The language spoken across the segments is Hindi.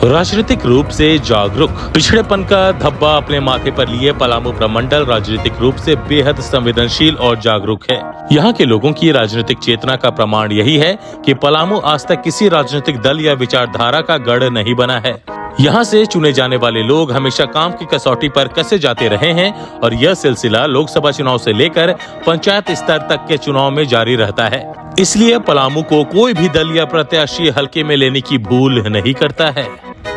राजनीतिक रूप से जागरूक, पिछड़ेपन का धब्बा अपने माथे पर लिए पलामू प्रमंडल राजनीतिक रूप से बेहद संवेदनशील और जागरूक है। यहाँ के लोगों की राजनीतिक चेतना का प्रमाण यही है कि पलामू आज तक किसी राजनीतिक दल या विचारधारा का गढ़ नहीं बना है। यहाँ से चुने जाने वाले लोग हमेशा काम की कसौटी पर कसे जाते रहे हैं और यह सिलसिला लोकसभा चुनाव से लेकर पंचायत स्तर तक के चुनाव में जारी रहता है। इसलिए पलामू को कोई भी दल या प्रत्याशी हल्के में लेने की भूल नहीं करता है।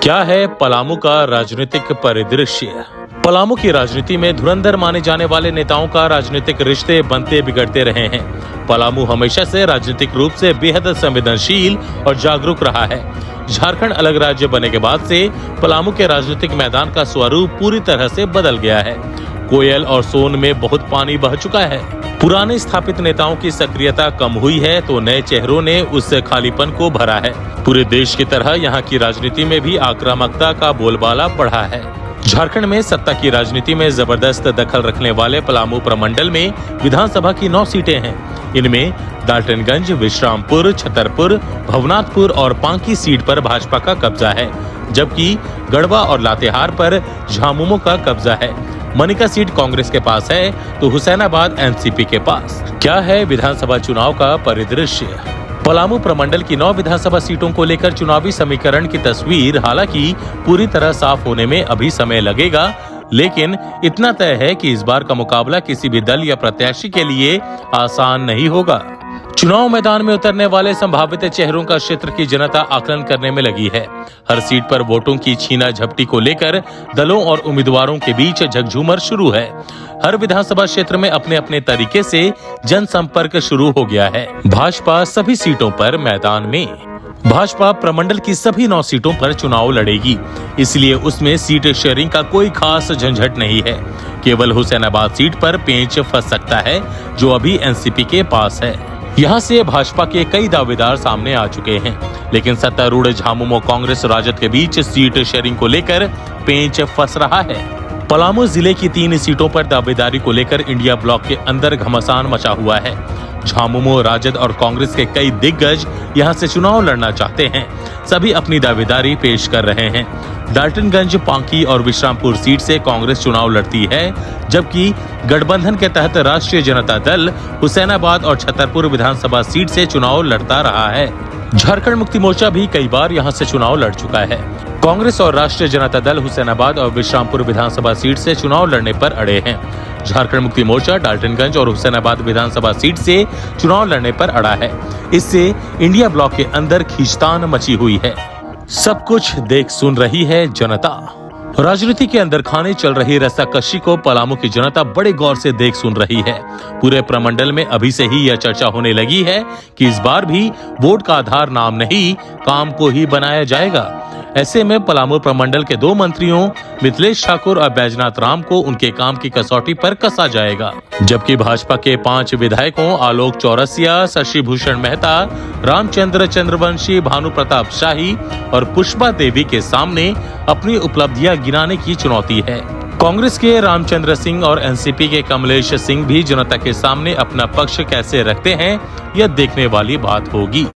क्या है पलामू का राजनीतिक परिदृश्य? पलामू की राजनीति में धुरंधर माने जाने वाले नेताओं का राजनीतिक रिश्ते बनते बिगड़ते रहे हैं। पलामू हमेशा से राजनीतिक रूप से बेहद संवेदनशील और जागरूक रहा है। झारखंड अलग राज्य बने के बाद से पलामू के राजनीतिक मैदान का स्वरूप पूरी तरह से बदल गया है। कोयल और सोन में बहुत पानी बह चुका है। पुराने स्थापित नेताओं की सक्रियता कम हुई है तो नए चेहरों ने उस खालीपन को भरा है। पूरे देश की तरह यहाँ की राजनीति में भी आक्रामकता का बोलबाला बढ़ा है। झारखंड में सत्ता की राजनीति में जबरदस्त दखल रखने वाले पलामू प्रमंडल में विधानसभा की 9 सीटें हैं। इनमें डाल्टनगंज, विश्रामपुर, छतरपुर, भवनाथपुर और पांकी सीट पर भाजपा का कब्जा है, जबकि गढ़वा और लातेहार पर झामुमो का कब्जा है। मनिका सीट कांग्रेस के पास है तो हुसैनाबाद एनसीपी के पास। क्या है विधानसभा चुनाव का परिदृश्य? पलामू प्रमंडल की 9 विधानसभा सीटों को लेकर चुनावी समीकरण की तस्वीर हालांकि पूरी तरह साफ होने में अभी समय लगेगा, लेकिन इतना तय है कि इस बार का मुकाबला किसी भी दल या प्रत्याशी के लिए आसान नहीं होगा। चुनाव मैदान में उतरने वाले संभावित चेहरों का क्षेत्र की जनता आकलन करने में लगी है। हर सीट पर वोटों की छीना झपटी को लेकर दलों और उम्मीदवारों के बीच झकझूमर शुरू है। हर विधानसभा क्षेत्र में अपने अपने तरीके से जनसंपर्क शुरू हो गया है। भाजपा सभी सीटों पर मैदान में। भाजपा प्रमंडल की सभी 9 सीटों पर चुनाव लड़ेगी, इसलिए उसमें सीट शेयरिंग का कोई खास झंझट नहीं है। केवल हुसैनाबाद सीट पर पेंच फंस सकता है, जो अभी एनसीपी के पास है। यहाँ से भाजपा के कई दावेदार सामने आ चुके हैं, लेकिन सत्तारूढ़ झामुमो कांग्रेस राजद के बीच सीट शेयरिंग को लेकर पेंच फंस रहा है। पलामू जिले की 3 सीटों पर दावेदारी को लेकर इंडिया ब्लॉक के अंदर घमासान मचा हुआ है। झामुमो, राजद और कांग्रेस के कई दिग्गज यहां से चुनाव लड़ना चाहते हैं। सभी अपनी दावेदारी पेश कर रहे हैं। डाल्टनगंज, पांकी और विश्रामपुर सीट से कांग्रेस चुनाव लड़ती है, जबकि गठबंधन के तहत राष्ट्रीय जनता दल हुसैनाबाद और छतरपुर विधानसभा सीट से चुनाव लड़ता रहा है। झारखंड मुक्ति मोर्चा भी कई बार यहां से चुनाव लड़ चुका है। कांग्रेस और राष्ट्रीय जनता दल हुसैनाबाद और विश्रामपुर विधानसभा सीट से चुनाव लड़ने पर अड़े हैं। झारखंड मुक्ति मोर्चा डाल्टनगंज और हुसैनाबाद विधानसभा सीट से चुनाव लड़ने पर अड़ा है। इससे इंडिया ब्लॉक के अंदर खींचतान मची हुई है। सब कुछ देख सुन रही है जनता। राजनीति के अंदर खाने चल रही रस्साकशी को पलामू की जनता बड़े गौर से देख सुन रही है। पूरे प्रमंडल में अभी से ही यह चर्चा होने लगी है कि इस बार भी वोट का आधार नाम नहीं, काम को ही बनाया जाएगा। ऐसे में पलामू प्रमंडल के 2 मंत्रियों मिथिलेश ठाकुर और बैजनाथ राम को उनके काम की कसौटी पर कसा जाएगा, जबकि भाजपा के 5 विधायकों आलोक चौरसिया, शशि भूषण मेहता, रामचंद्र चंद्रवंशी, भानु प्रताप शाही और पुष्पा देवी के सामने अपनी उपलब्धियां गिनाने की चुनौती है। कांग्रेस के रामचंद्र सिंह और एनसीपी के कमलेश सिंह भी जनता के सामने अपना पक्ष कैसे रखते हैं, यह देखने वाली बात होगी।